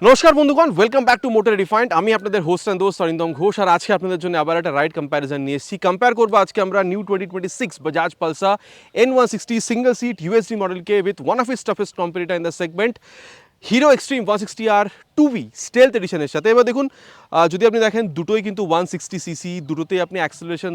নমস্কার বন্ধুগণ, welcome back to motor refined. আমি আপনাদের হোস্ট অ্যান্ড দোস্ত অরিন্দম ঘোষ, আর আজকে আপনাদের জন্য আবার একটা রাইড কম্প্যারিজন নিয়ে এসেছি। কম্পেয়ার করবো আজকে আমরা new 2026 Bajaj Pulsar N160 single seat USD মডেলকে with one of its toughest competitor in the segment Hero Xtreme 160R 2V stealth এডিশনের সাথে। এবার দেখুন, যদি আপনি দেখেন দুটোই কিন্তু 160cc, দুটোতেই আপনি অ্যাক্সেলারেশন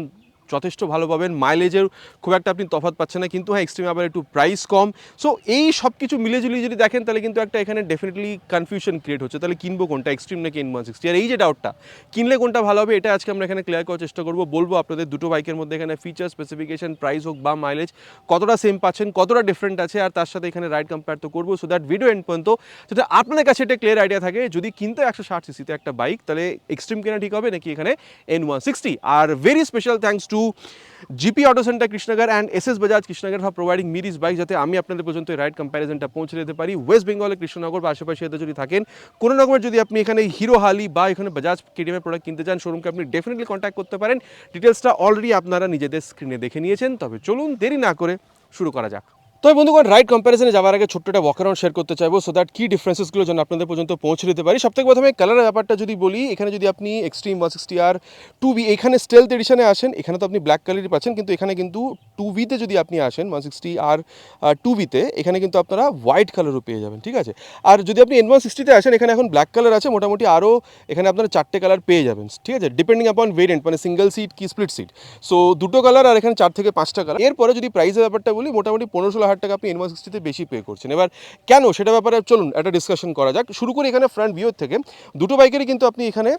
যথেষ্ট ভালো পাবেন, মাইলেজের খুব একটা আপনি তফাৎ পাচ্ছেন না, কিন্তু হ্যাঁ এক্সট্রিমে আবার একটু প্রাইস কম। সো এই সব কিছু মিলে ঝুলিয়ে যদি দেখেন তাহলে কিন্তু একটা এখানে ডেফিনেটলি কনফিউশন ক্রিয়েট হচ্ছে, তাহলে কিনবো কোনটা, এক্সট্রিম নাকি N160। আর এই যে ডাউটটা, কিনলে কোনটা ভালো হবে, এটা আজকে আমরা এখানে ক্লিয়ার করার চেষ্টা করবো। বলবো আপনাদের দুটো বাইকের মধ্যে এখানে ফিচার স্পেসিফিকেশন, প্রাইস হোক বা মাইলেজ, কতটা সেম পাচ্ছেন, কতটা ডিফারেন্ট আছে, আর তার সাথে এখানে রাইড কম্পেয়ার তো করবো। সো দ্যাট ভিডিও এন্ড পর্যন্ত যাতে আপনাদের কাছে এটা ক্লিয়ার আইডিয়া থাকে, যদি কিনতে 160cc একটা বাইক, তাহলে এক্সট্রিম কেনা ঠিক হবে নাকি এখানে N160। Are very special thanks to GP auto centre Krishnanagar and SS Bajaj Krishnanagar for providing me this bike, যাতে আমি আপনাদের পর্যন্ত এই রাইড কম্প্যারিজনটা পৌঁছে দিতে পারি। ওয়েস্ট বেঙ্গলে কৃষ্ণনগর বা আশেপাশে যদি থাকেন, কোনো রকমের যদি আপনি এখানে হিরো হালি বা এখানে বাজাজ কেটিএমের প্রোডাক্ট কিনতে চান, শোরুমকে আপনি ডেফিনেটলি কন্ট্যাক্ট করতে পারেন। ডিটেলসটা অলরেডি আপনারা নিজেদের স্ক্রিনে দেখে নিয়েছেন। তবে চলুন দেরি না করে শুরু করা যাক। তো বন্ধুগণ, রাইড কম্প্যারিজনে যাওয়ার আগে ছোট্ট একটা ওয়াক অ্যারাউন্ড শেয়ার করতে চাইবো, সো দ্যাট কি ডিফারেন্সেসগুলো যেন আপনাদের পর্যন্ত পৌঁছে দিতে পারি। সবথেকে প্রথমে কালারের ব্যাপারটা যদি বলি, এখানে যদি আপনি এক্সট্রিম 160R 2V এখানে স্টেলথ এডিশনে আসেন, এখানে তো আপনি ব্ল্যাক কালারই পাচ্ছেন, কিন্তু এখানে কিন্তু 2Vতে যদি আপনি আসেন 160R 2Vতে, এখানে কিন্তু আপনারা হোয়াইট কালারও পেয়ে যাবেন, ঠিক আছে। আর যদি আপনি N160তে আসেন, এখানে এখন ব্ল্যাক কালার আছে, মোটামুটি আরও এখানে আপনারা 4টে কালার পেয়ে যাবেন, ঠিক আছে, ডিপেন্ডিং আপন ভেরিয়েন্ট, মানে সিঙ্গেল সিট কি স্প্লিট সিট। সো দুটো কালার, আর এখানে 4 থেকে 5টা কালার। এরপরে যদি প্রাইসের ব্যাপারটা বলি, মোটামুটি 15-16 হাজার টাকা আপনি N160 বেশি পে করছেন। এবার কেন, সেটা ব্যাপারে চলুন একটা ডিসকাশন করা যাক। শুরু করি এখানে ফ্রন্ট ভিউর থেকে। দুটো বাইকেরই কিন্তু আপনি এখানে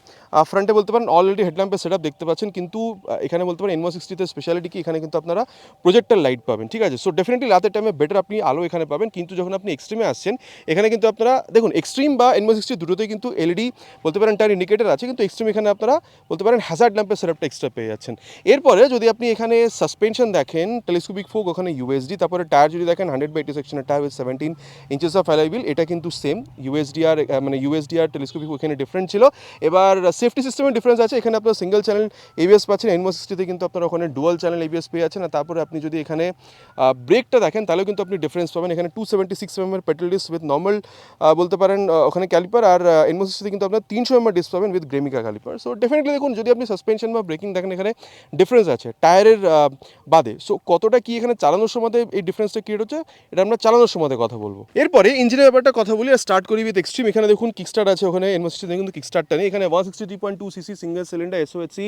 ফ্রন্টে বলতে পারেন অলরেডি হেডল্যাম্পের সেটআপ দেখতে পাচ্ছেন, কিন্তু এখানে বলতে পারেন N160তে স্পেশালিটি কি, এখানে কিন্তু আপনারা প্রজেক্টর লাইট পাবেন, ঠিক আছে। সো ডেফিনেটলি রাতের টাইমে বেটার আপনি আলো এখানে পাবেন। কিন্তু যখন আপনি এক্সট্রিমে আসছেন, এখানে কিন্তু আপনারা দেখুন, এক্সট্রিম বা N160 দুটোতেই কিন্তু এলইডি বলতে পারেন টায়ার ইন্ডিকেটার আছে, কিন্তু এক্সট্রিম এখানে আপনারা বলতে পারেন হ্যাজার্ড ল্যাম্পের সেটআপটা এক্সট্রা পেয়ে যাচ্ছেন। এরপরে যদি আপনি এখানে সাসপেনশন দেখেন, টেলিস্কোপিক ফোক, ওখানে ইউএসডি, তারপরে টায়ার যদি দেখেন 100/80 সেকশনের tyre with 17 inches of alloy wheel, এটা কিন্তু সেম ইউএসডিআর, মানে ইউএসডিআর টেলিস্কোপিক ওখানে ডিফারেন্ট ছিল। এবার সেফটি সিস্টেমের ডিফারেন্স আছে, এখানে আপনার সিঙ্গেল চ্যানেল এবিএস পাচ্ছেন, N160তে কিন্তু আপনারা ওখানে ডুয়াল চ্যানেল এবিএস পেয়ে যাচ্ছেন। আর তারপরে আপনি যদি এখানে ব্রেকটা দেখেন, তাহলেও কিন্তু আপনি ডিফারেন্স পাবেন। এখানে 276mm এর পেট্রোল ডিস্ক উইথ নর্মাল বলতে পারেন ওখানে ক্যালিপার, আর N160তে কিন্তু আপনার 300mm ডিস্ক পাবেন উইথ গ্রেমিকা ক্যালিপার। সো ডেফিনেটলি দেখুন, যদি আপনি সাসপেনশন বা ব্রেকিং দেখেন, এখানে ডিফারেন্স আছে টায়ারের বাদে। সো কতটা কি এখানে চালানোর সময় এই ডিফারেন্সটা ক্রিয়েট হচ্ছে, এটা আমরা চালানোর সময় কথা বলবো। এরপরে ইঞ্জিনের ব্যাপারটা কথা বলি, আর স্টার্ট করি উইথ এক্সট্রিম। এখানে দেখুন কিকস্টার্ট আছে, ওখানে N160তে কিন্তু কিকস্টার্টটা নেই। এখানে 163.2cc single cylinder SOHC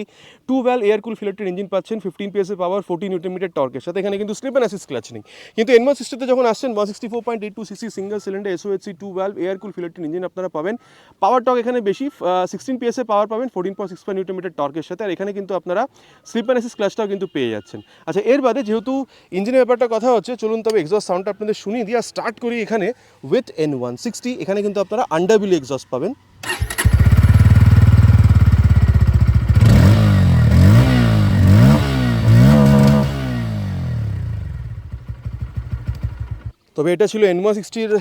2 valve air cool filter engine পাচ্ছেন, 15 PS এর পাওয়ার, 14 নিউটন টর্কের সাথে। এখানে কিন্তু স্লিপ অ্যান্ড অ্যাসিস্ট ক্লাচ নেই। কিন্তু N160তে যখন আসছেন, 164.82cc single cylinder SOHC 2 valve air cool filter engine আপনারা পাবেন। পাওয়ার টর্ক এখানে বেশি, 16 PS এর পাওয়ার পাবেন, 14.65 নিউটন টর্কের সাথে। আর এখানে কিন্তু আপনারা স্লিপ অ্যান্ড অ্যাসিস্ট ক্লাচটাও কিন্তু পেয়ে যাচ্ছেন। আচ্ছা, এর বাদে যেহেতু ইঞ্জিনের ব্যাপারটা কথা হচ্ছে, চলুন তবে এক্সস্ট সাউন্ডটা আপনাদের শুনিয়ে দিই। আর স্টার্ট করি এখানে উইথ N160। এখানে কিন্তু আপনারা আন্ডারবিলি এক্সস্ট পাবেন। তবে এটা ছিল N160-র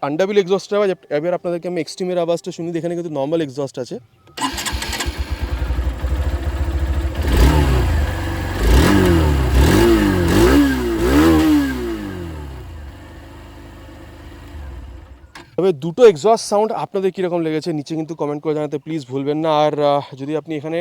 আন্ডারবিলি এক্সস্টের আওয়াজ। এবার আপনাদেরকে আমি এক্সট্রিমের আওয়াজটা শুনিয়ে দিই। এখানে কিন্তু নর্মাল এক্সস্ট আছে। তবে দুটো এক্সস্ট সাউন্ড আপনাদের কীরকম লেগেছে নিচে কিন্তু কমেন্ট করে জানাতে প্লিজ ভুলবেন না। আর যদি আপনি এখানে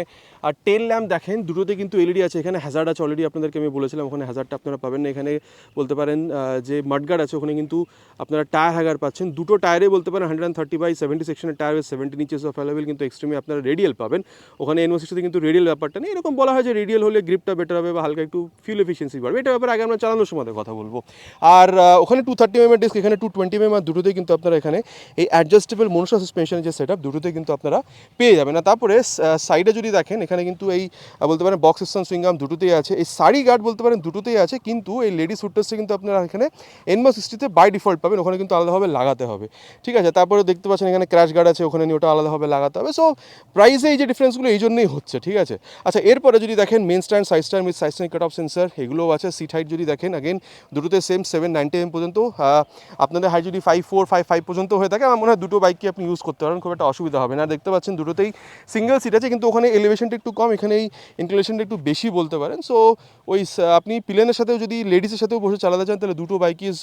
টেল ল্যাম্প দেখেন, দুটোতে কিন্তু এলইডি আছে। এখানে হ্যাজার্ড আছে, অলরেডি আপনাদেরকে আমি বলেছিলাম, ওখানে হ্যাজার্ডটা আপনারা পাবেন না। এখানে বলতে পারেন যে মাডগার্ড আছে, ওখানে কিন্তু আপনারা টায়ার হ্যাগার পাচ্ছেন। দুটো টায়ারে বলতে পারেন 130/70 সেকশনের tyre 17 inches of alloy wheel, কিন্তু এক্সট্রিমে আপনারা রেডিয়াল পাবেন। ওখানে N160তে কিন্তু রেডিয়াল ব্যাপারটা নেই। এরকম বলা হয় যে রেডিয়াল হলে গ্রিপটা বেটার হবে বা হালকা একটু ফিউল এফিসিয়েন্সি বাড়বে। এটা ব্যাপারে আগে আমরা চালানোর সময় কথা বলবো। আর ওখানে 230mm ডিস্ক, এখানে 220mm, আর দুটোতেই কিন্তু আপনারা এখানে এই অ্যাডজাস্টেবল মনসা সাসপেনশনের যে সেটআপ, দুটোতে কিন্তু আপনারা পেয়ে যাবেন। না তারপরে সাইডে যদি দেখেন, এখানে কিন্তু এই বলতে পারেন বক্স সিস্টেম সুইংগাম দুটোতেই আছে। এই সারি গার্ড বলতে পারেন দুটোতেই আছে, কিন্তু এই লেডিস ফুটরেস্টে কিন্তু আপনারা এখানে N160তে বাই ডিফল্ট পাবেন, ওখানে কিন্তু আলাদাভাবে লাগাতে হবে, ঠিক আছে। তারপরে দেখতে পাচ্ছেন এখানে ক্র্যাশ গার্ড আছে, ওখানে নিয়ে ওটা আলাদাভাবে লাগাতে হবে। সো প্রাইসে এই যে ডিফারেন্সগুলো এই জন্যই হচ্ছে, ঠিক আছে। আচ্ছা, এরপরে যদি দেখেন main stand, side stand with side stand cut off sensor, এগুলোও আছে। সিট হাইট যদি দেখেন, अगेन দুটোতে সেম 790mm পর্যন্ত। আপনাদের হাইট যদি 5'4", 5'5" পর্যন্ত পর্যন্ত হয়ে থাকে, আমার মনে হয় দুটো বাইককে আপনি ইউজ করতে পারেন, খুব একটা অসুবিধা হবে না। দেখতে পাচ্ছেন দুটোতেই সিঙ্গেল সিট আছে, কিন্তু ওখানে এলিভেশনটা একটু কম, এখানে এই ইনক্লিনেশনটা একটু বেশি বলতে পারেন। সো ওই আপনি প্লেনের সাথেও যদি লেডিসের সাথেও বসে চালাতে চান তাহলে দুটো bike is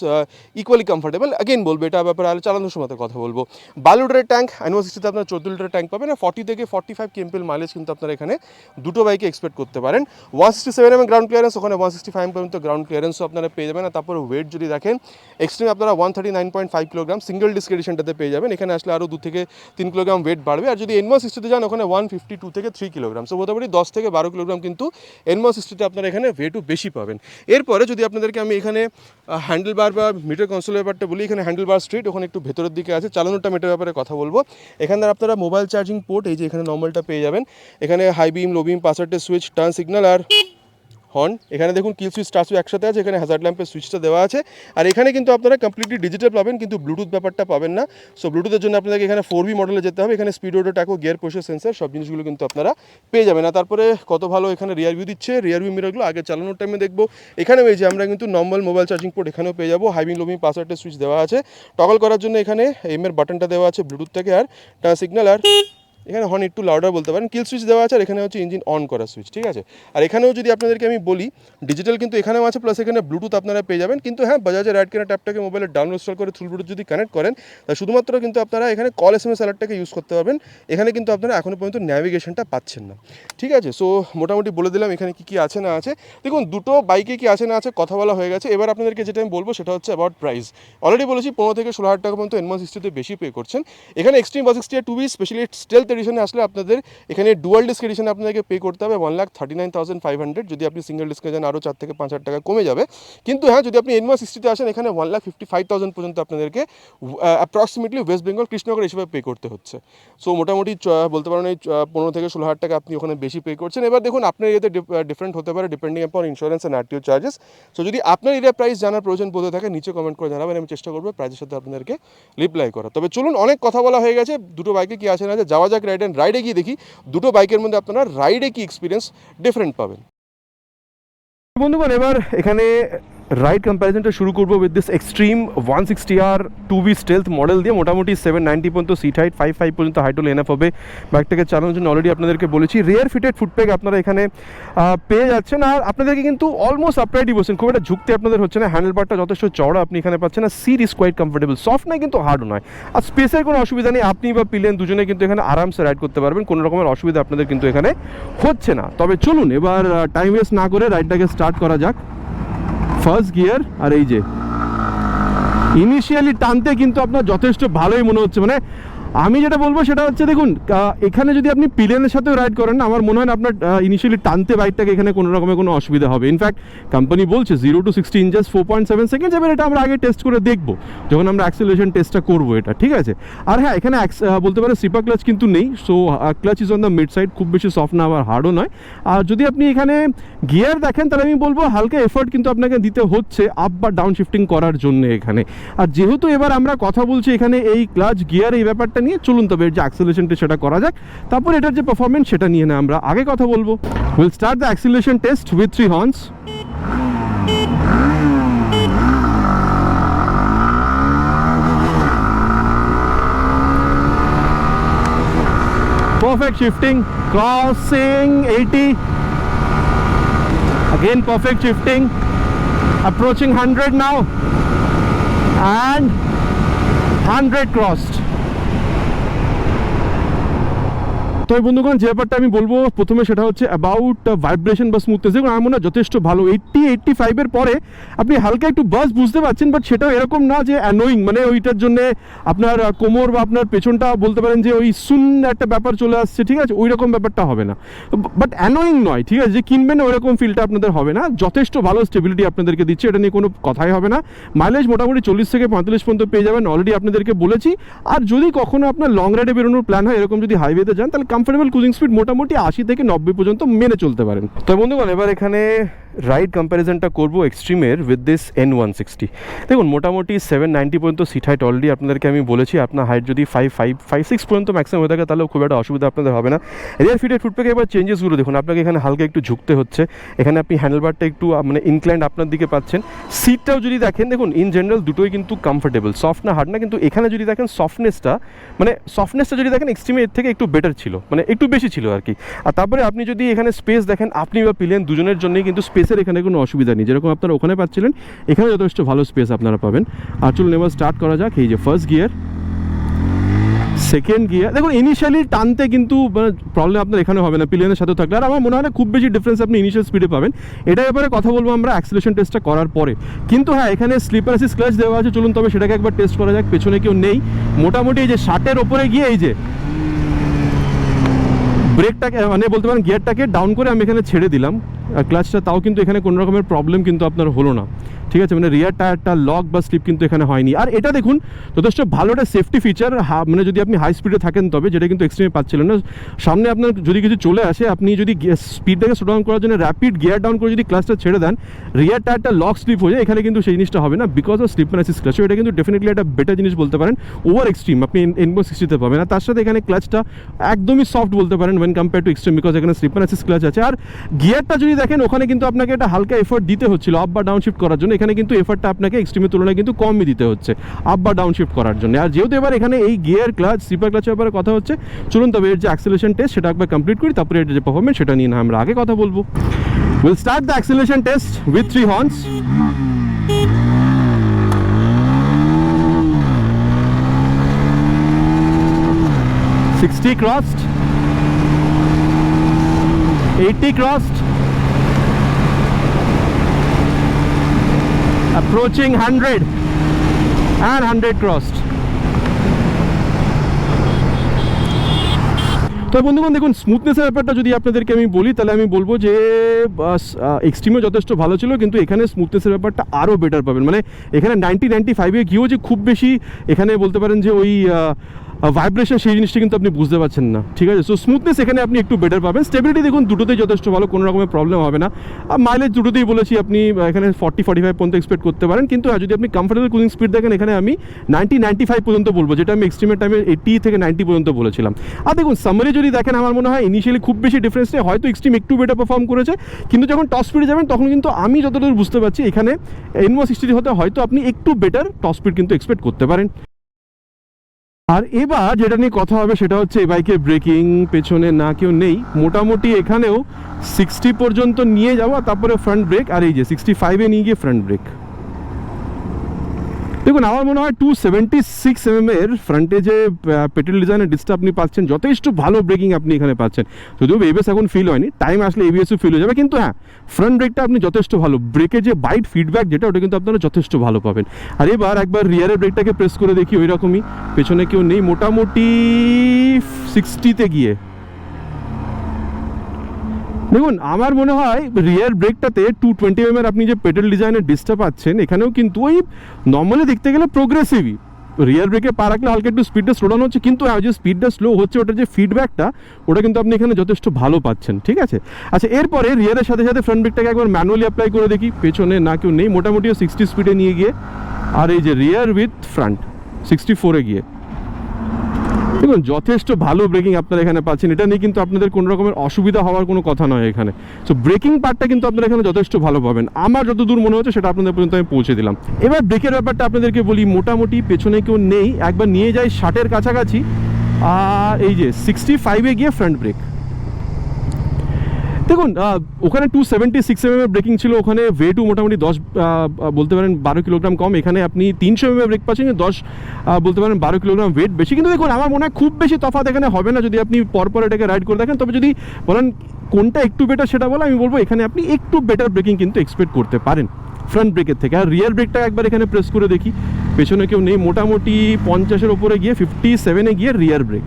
equally comfortable. Again বলবো এটা ব্যাপারে আর চালানোর সময় কথা বলবো। 12 লিটারের ট্যাঙ্ক, N1 60-তে আপনার 14 লিটারের ট্যাঙ্ক পাবেন, আর 40 থেকে 45 kmpl মাইলেজ কিন্তু আপনারা এখানে দুটো বাইকে এক্সপেক্ট করতে পারেন। 167 mm গ্রাউন্ড ক্লিয়ারেন্স, ওখানে 165 পর্যন্ত গ্রাউন্ড ক্লিয়ারেন্সও আপনারা পেয়ে যাবেন। আর তারপর ওয়েট যদি দেখেন এক্সট্রিম আপনারা 139.5 কিলোগ্রাম সিঙ্গেল ডিস্ক এডিশনটাতে পেয়ে যাবেন, এখানে আসলে আরও 2 থেকে 3 কিলোগ্রাম ওয়েট বাড়বে। আর যদি N1 60-তে যান ওখানে 152 থেকে 3 কিলোগ্রাম, সো মোটামুটি 10 থেকে 12 কিলোগ্রাম কিন্তু N1 60-তে আপনারা এখানে ওয়েটও বেশি পাবেন। এরপরে যদি আপনাদেরকে আমি এখানে হ্যান্ডেল বার বা মিটার কনসোল ব্যাপারটা বলি, এখানে হ্যান্ডেল বার স্ট্রিট, ওখানে একটু ভেতরের দিকে আছে। চালানোটা মিটার ব্যাপারে কথা বলবো, এখানে আপনারা মোবাইল চার্জিং পোর্ট, এই যে এখানে নর্মালটা পেয়ে যাবেন, এখানে হাই বিম, লো বিম, পাসারটের সুইচ, টার্ন সিগন্যাল আর হর্ন। এখানে দেখুন কিল সুইচ, স্টার সুইচ একসাথে আছে, এখানে হ্যাজার্ড ল্যাম্পের সুইচটা দেওয়া আছে। আর এখানে কিন্তু আপনারা কমপ্লিটলি ডিজিটাল পাবেন, কিন্তু ব্লুটুথ ব্যাপারটা পাবেন না। সো ব্লুটুথের জন্য আপনাদেরকে এখানে 4V মডেলে যেতে হবে। এখানে speed auto, tacho, gear pressure sensor সব জিনিসগুলো কিন্তু আপনারা পেয়ে যাবেন। আর তারপরে কত ভালো এখানে রিয়ার ভিউ দিচ্ছে, রিয়ার ভিউ মিররগুলো আগে চালানোর টাইমে দেখবো। এখানে এই যে আমরা কিন্তু নর্মাল মোবাইল চার্জিং পোর্ট এখানেও পেয়ে যাবো, হাই বিম, লো বিম, পাসওয়ার্ডের সুইচ দেওয়া আছে। টগল করার জন্য এখানে এম এর বাটনটা দেওয়া আছে ব্লুটুথ থেকে, আর টার্ন সিগন্যাল আর এখানে হর্ন একটু লাউডার বলতে পারেন, কিল সুইচ দেওয়া আছে। আর এখানে হচ্ছে ইঞ্জিন অন করার সুইচ, ঠিক আছে। আর এখানেও যদি আপনাদেরকে আমি বলি ডিজিটাল কিন্তু এখানেও আছে, প্লাস এখানে ব্লুটুথ আপনারা পেয়ে যাবেন। কিন্তু হ্যাঁ, বাজাজের রাইড কেনার ট্যাপটাকে মোবাইলে ডাউনলোড ইনস্টল করে থ্রু ব্লুটুথ যদি কানেক্ট করেন তাহলে শুধুমাত্র কিন্তু আপনারা এখানে কল SMS অ্যালার্টটাকে ইউজ করতে পারবেন। এখানে কিন্তু আপনারা এখনও পর্যন্ত ন্যাভিগেশনটা পাচ্ছেন না, ঠিক আছে। সো মোটামুটি বলে দিলাম এখানে কী কী আছে না আছে। দেখুন দুটো বাইকে কি আছে না আছে কথা বলা হয়ে গেছে। এবার আপনাদেরকে যেটা আমি বলবো সেটা হচ্ছে অ্যাবাউট প্রাইস। অলরেডি বলেছি 15 থেকে 16,000 টাকা পর্যন্ত N1 60-তে বেশি পে করছেন। এখানে এক্সট্রিম 160 আর 2B স্পেশালি স্টেলথ এডিশনে আসলে আপনাদের এখানে ডুয়াল ডিস্ক এডিশনে আপনাদেরকে পে করতে হবে 1,39,500। যদি আপনি সিঙ্গেল ডিস্কে যান আরও 4 থেকে 5,000 টাকা কমে যাবে। কিন্তু হ্যাঁ, যদি আপনি N1 60-তে আসেন এখানে 1,55,000 পর্যন্ত আপনাদেরকে অ্যাপ্রক্সিমেটলি ওয়েস্ট বেঙ্গল কৃষ্ণনগর হিসেবে পে করতে হচ্ছে। সো মোটামুটি বলতে পারেন এই 15 থেকে 16,000 টাকা আপনি ওখানে বেশি পে করছেন। এবার দেখুন আপনার এরিয়াতে ডিফারেন্ট হতে পারে depending on insurance and RTO charges. So যদি আপনার এরিয়া প্রাইস জানার প্রয়োজন বোধ থাকে নিচে কমেন্ট করে জানাবেন, আমি চেষ্টা করবো প্রাইসের সাথে আপনাদেরকে রিপ্লাই করা। তবে চলুন, অনেক কথা বলা হয়ে গেছে, দুটো বাইকে কি আছে না আছে যাওয়া যাক রাইড। অ্যান্ড রাইডে গিয়ে দেখি দুটো বাইকের মধ্যে আপনারা রাইডে কি এক্সপিরিয়েন্স ডিফারেন্ট পাবেন। বন্ধুগণ, এবার এখানে রাইড কম্প্যারিজনটা শুরু করবো with this extreme 160R 2B stealth model দিয়ে। মোটামুটি 790 পর্যন্ত সিট হাইট, 55 পর্যন্ত হাইট হলে এনাফ হবে বাইকটাকে চালানোর জন্য। অলরেডি আপনাদেরকে বলেছি রিয়ার ফিটেড ফুটপ্যাক আপনারা এখানে পেয়ে যাচ্ছেন। আর আপনাদেরকে কিন্তু অলমোস্ট আপরাইটই বসছেন, খুব একটা ঝুঁকতে আপনাদের হচ্ছে না। হ্যান্ডেল বারটা যথেষ্ট চওড়া আপনি এখানে পাচ্ছেন। না seat is quite comfortable, soft নয় কিন্তু হার্ডও নয়। আর স্পেসের কোনো অসুবিধা নেই, আপনি বা পিলেন দুজনে কিন্তু এখানে আরামসে রাইড করতে পারবেন, কোনো রকমের অসুবিধা আপনাদের কিন্তু এখানে হচ্ছে না। তবে চলুন এবার টাইম ওয়েস্ট না করে রাইডটাকে স্টার্ট করা যাক। ফার্স্ট গিয়ার, আর এই যে ইনিশিয়ালি টানতে কিন্তু আপনার যথেষ্ট ভালোই মনে হচ্ছে। মানে আমি যেটা বলবো সেটা হচ্ছে দেখুন, এখানে যদি আপনি পিলেনের সাথেও রাইড করেন না, আমার মনে হয় না আপনার ইনিশিয়ালি টানতে বাইকটাকে এখানে কোনো রকমের কোনো অসুবিধা হবে। ইনফ্যাক্ট কোম্পানি বলছে 0 to 60 ইঞ্চেস 4.7 সেকেন্ডস। এবার এটা আমরা আগে টেস্ট করে দেখবো যখন আমরা অ্যাক্সেলারেশন টেস্টটা করবো, এটা ঠিক আছে। আর হ্যাঁ, এখানে বলতে পারেন সিপা ক্লাচ কিন্তু নেই। So clutch is on the mid side, খুব বেশি সফট না আবার হার্ডও নয়। আর যদি আপনি এখানে গিয়ার দেখেন তাহলে আমি বলবো হালকা এফোর্ট কিন্তু আপনাকে দিতে হচ্ছে আপ বা ডাউন শিফটিং করার জন্য এখানে। আর যেহেতু এবার আমরা কথা বলছি এখানে এই ক্লাচ গিয়ার এই ব্যাপারটা নিয়ে, চলুন তবে যে অ্যাক্সেলারেশনটা সেটা করা যাক, তারপর এটার যে পারফরমেন্স সেটা নিয়ে না আমরা আগে কথা বলবো। Will start the acceleration test with 3 horns. Perfect shifting, crossing 80. Again perfect shifting, approaching 100 now, and 100 crossed. তো এই বন্ধুগণ, যে ব্যাপারটা আমি বলবো প্রথমে সেটা হচ্ছে অ্যাবাউট ভাইব্রেশন বা স্মুথনেস। দেখুন আমার মনে হয় যথেষ্ট ভালো। 80-85-এর পরে আপনি হালকা একটু বাস বুঝতে পারছেন, বাট সেটাও এরকম না যে অ্যানোয়িং, মানে ওইটার জন্যে আপনার কোমর বা আপনার পেছনটা বলতে পারেন যে ওই সুন একটা ব্যাপার চলে আসছে, ঠিক আছে, ওই রকম ব্যাপারটা হবে না। বাট অ্যানোয়িং নয়, ঠিক আছে, যে কিনবেন ওই রকম ফিলটা আপনাদের হবে না। যথেষ্ট ভালো স্টেবিলিটি আপনাদেরকে দিচ্ছে, এটা নিয়ে কোনো কথাই হবে না। মাইলেজ মোটামুটি 40 থেকে 45 পর্যন্ত পেয়ে যাবেন, অলরেডি আপনাদেরকে বলেছি। আর যদি কখনো আপনার লং রাইডে বেরোনোর প্ল্যান হয়, এরকম যদি হাইওয়েতে যান, তাহলে কমফোর্টেবল ক্রুজিং স্পিড মোটামুটি 80 থেকে 90 পর্যন্ত মেনে চলতে পারেন। তো বন্ধুগণ এবার এখানে রাইড কম্প্যারিজনটা করবো এক্সট্রিমের উইথ দিস N160। দেখুন মোটামুটি 790 পর্যন্ত সিট হাইট অলরেডি আপনাদেরকে আমি বলেছি, আপনার হাইট যদি 5.6 পর্যন্ত ম্যাক্সিমাম হয়ে থাকে তাহলেও খুব একটা অসুবিধা আপনাদের হবে না। রিয়ার ফিটের ফুটপ্যাকে এবার চেঞ্জেসগুলো দেখুন, আপনাকে এখানে হালকা একটু ঝুঁকতে হচ্ছে, এখানে আপনি হ্যান্ডেলবারটা একটু মানে ইনক্লাইন্ড আপনার দিকে পাচ্ছেন। সিটটাও যদি দেখেন, দেখুন ইন জেনারেল দুটোই কিন্তু কমফোর্টেবল, সফট না হার্ড না, কিন্তু এখানে যদি দেখেন সফটনেসটা যদি দেখেন এক্সট্রিমে এর থেকে একটু বেটার ছিল, মানে একটু বেশি ছিল আর কি। আর তারপরে আপনি যদি এখানে স্পেস দেখেন, আপনি বা পিলিয়ন দুজনের জন্যই কিন্তু স্পেসের এখানে কোনো অসুবিধা নেই, যেরকম আপনারা ওখানে পাচ্ছিলেন এখানে যথেষ্ট ভালো স্পেস আপনারা পাবেন। আর চলুন এবার স্টার্ট করা যাক। এই যে ফার্স্ট গিয়ার, সেকেন্ড গিয়ার, দেখুন ইনিশিয়ালি টানতে কিন্তু প্রবলেম আপনার এখানে হবে না পিলিয়নের সাথে থাকলে, আর আমার মনে হয় না খুব বেশি ডিফারেন্স আপনি ইনিশিয়াল স্পিডে পাবেন। এটার ব্যাপারে কথা বলবো আমরা অ্যাক্সিলারেশন টেস্টটা করার পরে। কিন্তু হ্যাঁ, এখানে স্লিপার অ্যাসিস্ট ক্লাচ দেওয়া আছে, চলুন তবে সেটাকে একবার টেস্ট করা যাক। পেছনে কেউ নেই, মোটামুটি এই যে 60-এর ওপরে গিয়ে এই যে ব্রেকটাকে মানে বলতে পারেন গিয়ারটাকে ডাউন করে আমি এখানে ছেড়ে দিলাম ক্লাচটা, তাও কিন্তু এখানে কোনো রকমের প্রবলেম কিন্তু আপনার হলো না, ঠিক আছে। মানে রিয়ার টায়ারটা লক বা স্লিপ কিন্তু এখানে হয়নি। আর এটা দেখুন যথেষ্ট ভালো একটা সেফটি ফিচার, মানে যদি আপনি হাই স্পিডে থাকেন তবে, যেটা কিন্তু এক্সট্রিমে পাচ্ছিলেন না। সামনে আপনার যদি কিছু চলে আসে, আপনি যদি স্পিডটাকে স্লো ডাউন করার জন্য র্যাপিড গিয়ার ডাউন করে যদি ক্লাচটা ছেড়ে দেন, রিয়ার টায়ারটা লক স্লিপ হয়ে যায়, এখানে কিন্তু সেই জিনিসটা হবে না because of slipper assist clutch. এটা কিন্তু ডেফিনেটলি একটা বেটার জিনিস বলতে পারেন ওভার এক্সট্রিম আপনি N160-তে পাবেন। আর তার সাথে এখানে ক্লাচটা একদমই সফট বলতে পারেন when compare to extreme, because এখানে স্লিপার অ্যাসিস্ট ক্লাচ আছে। আর গিয়ারটা যদি দেখেন, ওখানে কিন্তু আপনাকে একটা হালকা এফোর্ট দিতে হচ্ছিল আপ বা ডাউন শিফট করার জন্য, এখানে কিন্তু এফোর্টটা আপনাকে এক্সট্রিমের তুলনায় কিন্তু কমই দিতে হচ্ছে আপ বা ডাউন শিফট করার জন্য। আর যেহেতু এবার এখানে এই গিয়ার ক্লাচ স্লিপার ক্লাচের ব্যাপারে কথা হচ্ছে, চলুন তবে এর যে অ্যাক্সিলারেশন টেস্ট সেটা একবার কমপ্লিট করি, তারপরে এর যে পারফরমেন্স সেটা নিয়ে না আমরা আগে কথা বলবো। We'll start the acceleration test with 3 horns. crossed, 80 crossed, approaching 100 and 100 crossed. তো বন্ধুগণ দেখুন, স্মুথনেসের ব্যাপারটা যদি আপনাদেরকে আমি বলি, তাহলে আমি বলবো যে এক্সট্রিমও যথেষ্ট ভালো ছিল, কিন্তু এখানে স্মুথনেসের ব্যাপারটা আরও বেটার পাবেন। মানে এখানে 90-95-এ গিয়েও যে খুব বেশি এখানে বলতে পারেন যে ওই ভাইব্রেশন সেই জিনিসটা কিন্তু আপনি বুঝতে পারছেন না, ঠিক আছে। সো স্মুথনেস এখানে আপনি একটু বেটার পাবেন। স্টেবিলিটি দেখুন দুটোতেই যথেষ্ট ভালো, কোনো রকমের প্রবলেম হবে না। আর মাইলেজ দুটোতেই বলেছি আপনি এখানে 40-45 পর্যন্ত এক্সপেক্ট করতে পারেন, কিন্তু যদি আপনি কমফোর্টেবল ক্রুজিং স্পিড দেখেন, এখানে আমি 90-95 পর্যন্ত বলবো, যেটা আমি এক্সট্রিমের টাইমে 80 থেকে 90 পর্যন্ত বলেছিলাম। আর দেখুন সামারি যদি দেখেন, আমার মনে হয় ইনিশিয়ালি খুব বেশি ডিফারেন্স নেই, হয়তো এক্সট্রিম একটু বেটার পারফর্ম করেছে, কিন্তু যখন টপ স্পিডে যাবেন তখন কিন্তু আমি যতদূর বুঝতে পারছি এখানে N160 হতে হয়তো আপনি একটু বেটার টপ স্পিড কিন্তু এক্সপেক্ট করতে পারেন। আর এবার যেটা নিয়ে কথা হবে সেটা হচ্ছে এই বাইকের ব্রেকিং। পেছনে না কেউ নেই, মোটামুটি এখানেও 60 পর্যন্ত নিয়ে যাবো, তারপরে ফ্রন্ট ব্রেক, আর এই যে 65-এ নিয়ে গিয়ে ফ্রন্ট ব্রেক। দেখুন আমার মনে হয় 276 mm এর ফ্রন্টে যে পেটেল ডিজাইনের ডিসটা আপনি পাচ্ছেন, যথেষ্ট ভালো ব্রেকিং আপনি এখানে পাচ্ছেন। যদিও এবিএস এখন ফিল হয়নি, টাইম আসলে এবিএসও ফিল হয়ে যাবে, কিন্তু হ্যাঁ ফ্রন্ট ব্রেকটা আপনি যথেষ্ট ভালো, ব্রেকে যে বাইট ফিডব্যাক যেটা ওটা কিন্তু আপনারা যথেষ্ট ভালো পাবেন। আর এবার একবার রিয়ারের ব্রেকটাকে প্রেস করে দেখি, ওই রকমই, পেছনে কেউ নেই, মোটামুটি 60-তে গিয়ে দেখুন আমার মনে হয় রিয়ার ব্রেকটাতে 220 mm আপনি যে পেডেল ডিজাইনের ডিসটা পাচ্ছেন, এখানেও কিন্তু ওই নর্মালি দেখতে গেলে প্রোগ্রেসিভই, রিয়ার ব্রেকে পা রাখলে হালকা একটু স্পিডটা স্লো ডাউন হচ্ছে, কিন্তু যে স্পিডটা স্লো হচ্ছে ওটার যে ফিডব্যাকটা ওটা কিন্তু আপনি এখানে যথেষ্ট ভালো পাচ্ছেন, ঠিক আছে। আচ্ছা, এরপরে রিয়ারের সাথে সাথে ফ্রন্ট ব্রেকটাকে একবার ম্যানুয়ালি অ্যাপ্লাই করে দেখি, পেছনে না কেউ নেই, মোটামুটি 60 স্পিডে নিয়ে গিয়ে, আর এই যে রিয়ার উইথ ফ্রন্ট 64-এ গিয়ে দেখুন যথেষ্ট ভালো ব্রেকিং আপনারা এখানে পাচ্ছেন। এটা নিয়ে কিন্তু আপনাদের কোনো রকমের অসুবিধা হওয়ার কোনো কথা নয় এখানে। সো ব্রেকিং পার্টটা কিন্তু আপনারা এখানে যথেষ্ট ভালো পাবেন, আমার যতদূর মনে হচ্ছে সেটা আপনাদের পর্যন্ত আমি পৌঁছে দিলাম। এবার ব্রেকের ব্যাপারটা আপনাদেরকে বলি, মোটামুটি পেছনে কেউ নেই, একবার নিয়ে যাই 60-এর কাছাকাছি, আর এই যে 65-এ গিয়ে ফ্রন্ট ব্রেক। দেখুন ওখানে 276 mm ব্রেকিং ছিল, ওখানে ওয়েটও মোটামুটি 10 বলতে পারেন 12 কিলোগ্রাম কম, এখানে আপনি 300 mm ব্রেক পাচ্ছেন, 10 বলতে পারেন 12 কিলোগ্রাম ওয়েট বেশি। কিন্তু দেখুন আমার মনে হয় খুব বেশি তফাৎ এখানে হবে না যদি আপনি পরপর এটাকে রাইড করে দেখেন। তবে যদি বলেন কোনটা একটু বেটার সেটা বলে, আমি বলবো এখানে আপনি একটু বেটার ব্রেকিং কিন্তু এক্সপেক্ট করতে পারেন ফ্রন্ট ব্রেকের থেকে। আর রিয়ার ব্রেকটা একবার এখানে প্রেস করে দেখি, পেছনে কেউ নেই, মোটামুটি 50-এর ওপরে গিয়ে 57-এ গিয়ে রিয়ার ব্রেক।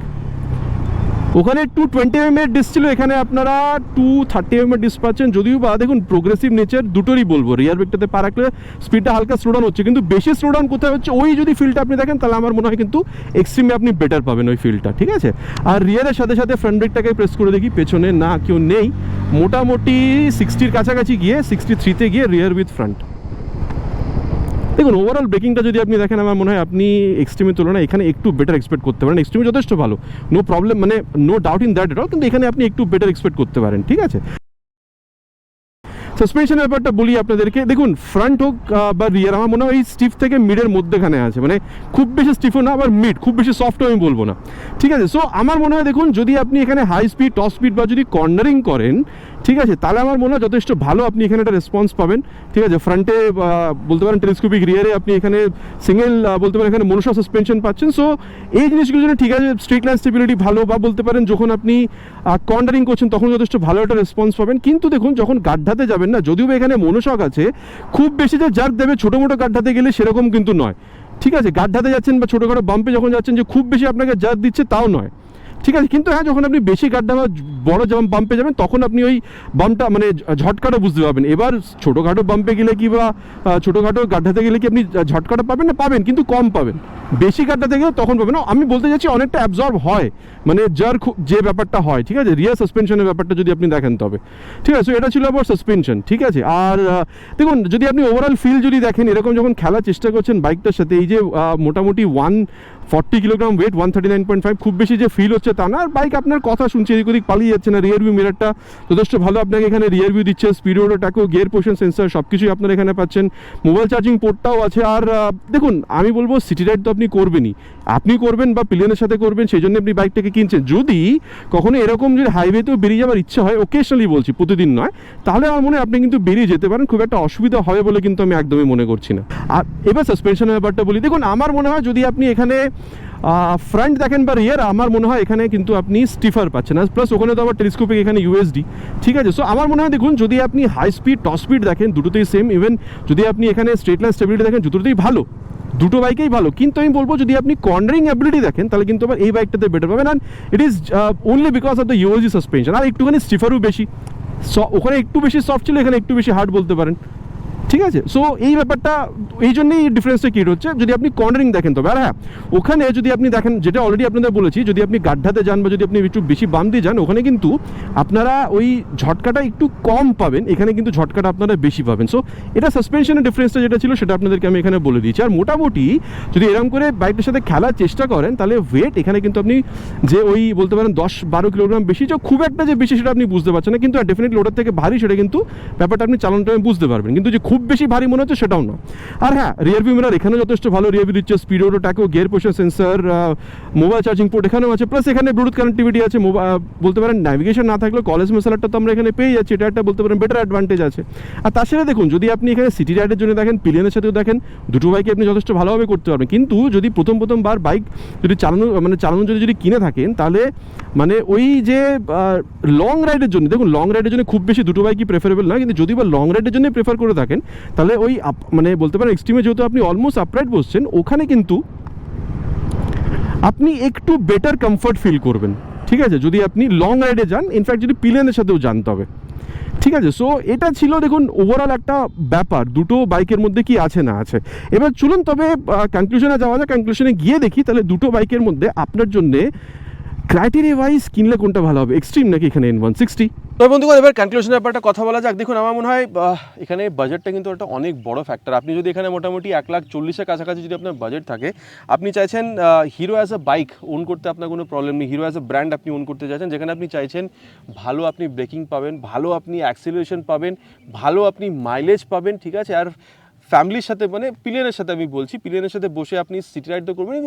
ওখানে 220 mm ডিস্ক ছিল, এখানে আপনারা 230 mm ডিস্ক পাচ্ছেন। যদিও বা দেখুন প্রোগ্রেসিভ নেচার দুটোরই বলবো, রিয়ার ব্রেকটাতে পা রাখলে স্পিডটা হালকা স্লো ডাউন হচ্ছে, কিন্তু বেশি স্লো ডাউন কোথায় হচ্ছে ওই যদি ফিলটা আপনি দেখেন তাহলে আমার মনে হয় কিন্তু এক্সট্রিমে আপনি বেটার পাবেন ওই ফিলটা, ঠিক আছে। আর রিয়ারের সাথে সাথে ফ্রন্ট ব্রেকটাকে প্রেস করে দেখি, পেছনে না কেউ নেই, মোটামুটি 60-র কাছাকাছি গিয়ে 63-তে গিয়ে রিয়ার উইথ ফ্রন্ট। দেখুন ওভারঅল ব্রেকিংটা যদি আপনি দেখেন আমার মনে হয় আপনি এক্সট্রিমের তুলনায় এখানে একটু বেটার এক্সপেক্ট করতে পারেন। এক্সট্রিমে যথেষ্ট ভালো, নো প্রবলেম, মানে no doubt in that at all, কিন্তু এখানে আপনি একটু বেটার এক্সপেক্ট করতে পারেন, ঠিক আছে। সাসপেনশনের ব্যাপারটা বলি আপনাদেরকে, দেখুন ফ্রন্ট হোক বা রিয়ার আমার মনে হয় এই স্টিফ থেকে মিডের মধ্যেখানে আছে, মানে খুব বেশি স্টিফও না আবার মিড, খুব বেশি সফটও আমি বলবো না, ঠিক আছে। সো আমার মনে হয় দেখুন যদি আপনি এখানে হাই স্পিড, টপ স্পিড বা যদি কর্নারিং করেন, ঠিক আছে, তাহলে আমার মনে হয় যথেষ্ট ভালো আপনি এখানে একটা রেসপন্স পাবেন, ঠিক আছে। ফ্রন্টে বলতে পারেন টেলিস্কোপিক, রিয়ারে আপনি এখানে সিঙ্গেল বলতে পারেন এখানে মনোশক সাসপেনশন পাচ্ছেন। সো এই জিনিসগুলো জন্য ঠিক আছে, স্ট্রিট লাইন স্টেবিলিটি ভালো, বা বলতে পারেন যখন আপনি কর্নারিং করছেন তখন যথেষ্ট ভালো একটা রেসপন্স পাবেন। কিন্তু দেখুন যখন গাড্ডাতে যাবেন না, যদিও এখানে মনোশক আছে, খুব বেশি যে জার্ক দেবে ছোটো মোটো গাড্ডাতে গেলে সেরকম কিন্তু নয়, ঠিক আছে। গাড্ডাতে যাচ্ছেন বা ছোটোখাটো বাম্পে যখন যাচ্ছেন যে খুব বেশি আপনাকে জার্ক দিচ্ছে তাও নয়, ঠিক আছে। কিন্তু হ্যাঁ যখন আপনি বেশি গাড্ডা বা বড় বাম্পে যাবেন তখন আপনি ওই বাম্পটা মানে ঝটকাটা বুঝতে পারবেন। এবার ছোটোখাটো বাম্পে গেলে কি বা ছোটোখাটো গাড্ডাতে গেলে কি আপনি ঝটকাটা পাবেন না, পাবেন কিন্তু কম পাবেন। বেশি গাড্ডাতে গেলে তখন পাবেন না। আমি বলতে চাচ্ছি অনেকটা অ্যাবজর্ব হয়, মানে জার্ক যে ব্যাপারটা হয়, ঠিক আছে, রিয়ার সাসপেনশনের ব্যাপারটা যদি আপনি দেখেন তবে, ঠিক আছে। এটা ছিল আবার সাসপেনশন, ঠিক আছে। আর দেখুন যদি আপনি ওভারঅল ফিল যদি দেখেন, এরকম যখন খেলার চেষ্টা করছেন বাইকটার সাথে, এই যে মোটামুটি 140 কিলোগ্রাম ওয়েট, 139.5, খুব বেশি যে ফিল হচ্ছে তা না। আর বাইক আপনার কথা শুনছে, এদিক ওদিক পালিয়ে যাচ্ছে না। রিয়ার ভিউ মিরারটা যথেষ্ট ভালো আপনাকে এখানে রিয়ার ভিউ দিচ্ছে, speedometer, taco, gear position sensor সব কিছুই আপনারা এখানে পাচ্ছেন। মোবাইল চার্জিং পোর্টটাও আছে। আর দেখুন আমি বলবো সিটি রাইড তো আপনি করবেনই, আপনি করবেন বা পিলিয়নের সাথে করবেন, সেই জন্য আপনি বাইকটাকে কিনছেন। যদি কখনো এরকম যদি হাইওয়েতেও বেরিয়ে যাওয়ার ইচ্ছা হয়, ওকেশনালি বলছি, প্রতিদিন নয়, তাহলে আমার মনে হয় আপনি কিন্তু বেরিয়ে যেতে পারেন, খুব একটা অসুবিধা হবে বলে কিন্তু আমি একদমই মনে করছি না। আর এবার সাসপেনশনের ব্যাপারটা বলি, দেখুন আমার মনে হয় যদি আপনি এখানে ফ্রন্ট দেখেন বা রিয়ার, আমার মনে হয় এখানে কিন্তু আপনি স্টিফার পাচ্ছেন, আর প্লাস ওখানে তো আবার টেলিস্কোপিক এখানে ইউএসডি, ঠিক আছে। সো আমার মনে হয় দেখুন যদি আপনি হাই স্পিড, টপ স্পিড দেখেন দুটোতেই সেম, ইভেন যদি আপনি এখানে স্ট্রেট লাইন স্টেবিলিটি দেখেন দুটোতেই ভালো, দুটো বাইকেই ভালো। কিন্তু আমি বলবো যদি আপনি কর্নারিং অ্যাবিলিটি দেখেন তাহলে কিন্তু আবার এই বাইকটাতে বেটার পাবেন। And it is only because of the USD suspension. আর একটুখানি স্টিফারও বেশি, ওখানে একটু বেশি সফট ছিল, এখানে একটু বেশি হার্ড বলতে পারেন, ঠিক আছে। সো এই ব্যাপারটা এই জন্যই ডিফারেন্সটা ক্রিয়েট হচ্ছে যদি আপনি কর্নারিং দেখেন তবে। আর হ্যাঁ ওখানে যদি আপনি দেখেন, যেটা অলরেডি আপনাদের বলেছি, যদি আপনি গাড্ডাতে যান বা যদি আপনি একটু বেশি বাম দিয়ে যান, ওখানে কিন্তু আপনারা ওই ঝটকাটা একটু কম পাবেন, এখানে কিন্তু ঝটকাটা আপনারা বেশি পাবেন। সো এটা সাসপেনশনের ডিফারেন্সটা যেটা ছিল সেটা আপনাদেরকে আমি এখানে বলে দিয়েছি। আর মোটামুটি যদি এরকম করে বাইকটার সাথে খেলার চেষ্টা করেন তাহলে ওয়েট এখানে কিন্তু আপনি যে ওই বলতে পারেন 10-12 কিলোগ্রাম বেশি, যে খুব একটা যে বেশি সেটা আপনি বুঝতে পারছেন না, কিন্তু ডেফিনেটলি ওটার থেকে ভারী সেটা কিন্তু ব্যাপারটা আপনি চালানোর টাইমে বুঝতে পারবেন, কিন্তু যে খুব বেশি ভারী মনে হচ্ছে সেটাও না। আর হ্যাঁ রিয়ার ভিউ মিরার এখানেও যথেষ্ট ভালো রিয়ার ভিউ দিচ্ছে, speedometer, taco, gear position sensor, mobile charging port এখানেও আছে, প্লাস এখানে ব্লুটুথ কানেক্টিভিটি আছে। বলতে পারেন ন্যাভিগেশন না থাকলেও কলেজ মেসালারটা তো আমরা এখানে পেয়ে যাচ্ছি, এটা একটা বলতে পারেন বেটার অ্যাডভান্টেজ আছে। আর তার সাথে দেখুন যদি আপনি এখানে সিটি রাইডের জন্য দেখেন, পিলিয়নের সাথেও দেখেন, দুটো বাইকে আপনি যথেষ্ট ভালোভাবে করতে পারবেন। কিন্তু যদি প্রথমবার বাইক যদি চালানোর যদি কিনে থাকেন, তাহলে মানে ওই যে লং রাইডের জন্য, দেখুন লং রাইডের জন্য খুব বেশি দুটো বাইকই প্রেফারেবল না, কিন্তু যদি বা লং রাইডের জন্য প্রেফার করে থাকেন তাহলে ওই মানে বলতে পারেন এক্সট্রিমে যেহেতু আপনি অলমোস্ট আপরাইট বসছেন, ওখানে কিন্তু আপনি একটু বেটার কমফর্ট ফিল করবেন, ঠিক আছে, যদি আপনি লং রাইডে যান, ইনফ্যাক্ট যদি পিলিয়নের সাথেও যান তবে, ঠিক আছে। সো এটা ছিল দেখুন ওভারঅল একটা ব্যাপার দুটো বাইকের মধ্যে কি আছে না আছে। এবার চলুন তবে কনক্লুশনে যাওয়া যায়। কনক্লুশনে গিয়ে দেখি তাহলে দুটো বাইকের মধ্যে আপনার জন্যে ক্রাইটেরিয়া ওয়াইজ কিনলে কোনটা ভালো হবে, এক্সট্রিম নাকি এখানে N160। তো বন্ধুগণ এবার কনক্লুশনের ব্যাপারটা কথা বলা যাক। দেখুন আমার মনে হয় এখানে বাজেটটা কিন্তু একটা অনেক বড় ফ্যাক্টর। আপনি যদি এখানে মোটামুটি 1,40,000 কাছাকাছি যদি আপনার বাজেট থাকে, আপনি চাইছেন Hero as a bike own করতে, আপনার কোনো প্রবলেম নেই। হিরো অ্যাজ আ ব্র্যান্ড আপনি ওন করতে চাইছেন, যেখানে আপনি চাইছেন ভালো আপনি ব্রেকিং পাবেন, ভালো আপনি অ্যাক্সিলারেশন পাবেন, ভালো আপনি মাইলেজ পাবেন, ঠিক আছে। আর ফ্যামিলির সাথে মানে পিলিয়নের সাথে আমি বলছি, পিলিয়নের সাথে বসে আপনি সিটি রাইড তো করবেন,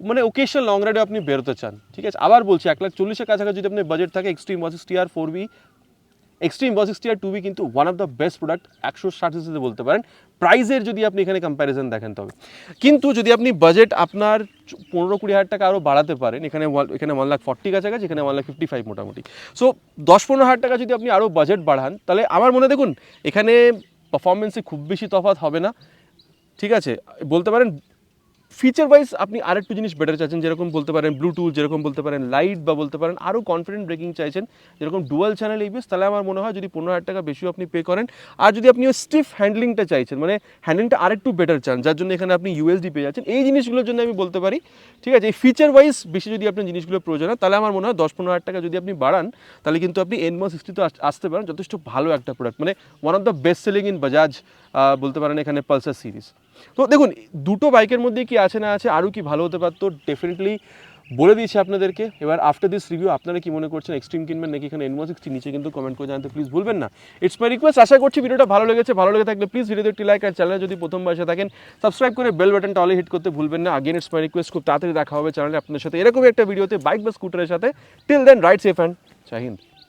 মানে ওকেশনাল লং রাইডে আপনি বেরোতে চান, ঠিক আছে। আবার বলছি 1,40,000 কাছাকাছি যদি আপনার বাজেট থাকে, এক্সট্রিম 160 আর 4V, এক্সট্রিম 160 আর 2V কিন্তু one of the best product 160 সিসিতে বলতে পারেন প্রাইজের যদি আপনি এখানে কম্প্যারিজন দেখেন তবে। কিন্তু যদি আপনি বাজেট আপনার 15-20 টাকা আরও বাড়াতে পারেন, এখানে 1,40,000 কাছাকাছি, এখানে 1,55,000 মোটামুটি। সো 10-15 টাকা যদি আপনি আরও বাজেট বাড়ান, তাহলে আমার মনে দেখুন এখানে পারফরমেন্সে খুব বেশি তফাৎ হবে না, ঠিক আছে। বলতে পারেন ফিচার ওয়াইজ আপনি আরেকটু জিনিস বেটার চাইছেন, যেরকম বলতে পারেন ব্লুটুথ, যেরকম বলতে পারেন লাইট, বা বলতে পারেন আরও কনফিডেন্ট ব্রেকিং চাইছেন, যেরকম ডুয়াল চ্যানেল ABS, তাহলে আমার মনে হয় যদি 15,000 টাকা বেশিও আপনি পে করেন, আর যদি আপনি ওই স্টিফ হ্যান্ডলিংটা চাইছেন, মানে হ্যান্ডলিংটা আরেকটু বেটার চান, যার জন্য এখানে আপনি USD পেয়ে যাচ্ছেন, এই জিনিসগুলোর জন্য আমি বলতে পারি ঠিক আছে, এই ফিচার ওয়াইজ বেশি যদি আপনার জিনিসগুলো প্রয়োজন হয়, তাহলে আমার মনে হয় 10-15,000 টাকা যদি আপনি বাড়ান, তাহলে কিন্তু আপনি N160 তো আসতে পারেন, যথেষ্ট ভালো একটা প্রোডাক্ট, মানে one of the best selling in Bajaj বলতে পারেন এখানে পালসার সিরিজ। তো দেখুন দুটো বাইকের মধ্যে কি আছে না আছে, আরও কি ভালো হতে পারতো, ডেফিনেটলি বলে দিয়েছি আপনাদেরকে। এবার আফটার দিস রিভিউ আপনারা কি মনে করছেন, এক্সট্রিম কিনবেন নাকি এখানে N160, নিচে কিন্তু কমেন্ট করে জানাতে প্লিজ ভুলবেন না। It's my request. আশা করছি ভিডিওটা ভালো লেগেছে, ভালো লেগে থাকলে প্লিজ ভিডিওতে একটি লাইক, আর চ্যানেলে যদি প্রথমবার এসে থাকেন সাবস্ক্রাইব করে বেল বাটনটা অলে হিট করতে ভুলবেন না। আগেন ইটস মাই রিকোয়েস্ট, খুব তাড়াতাড়ি দেখা হবে চ্যানেলে আপনাদের সাথে এরকমই একটা ভিডিওতে বাইক বা স্কুটারের সাথে। Till then ride safe and জয় হিন্দ।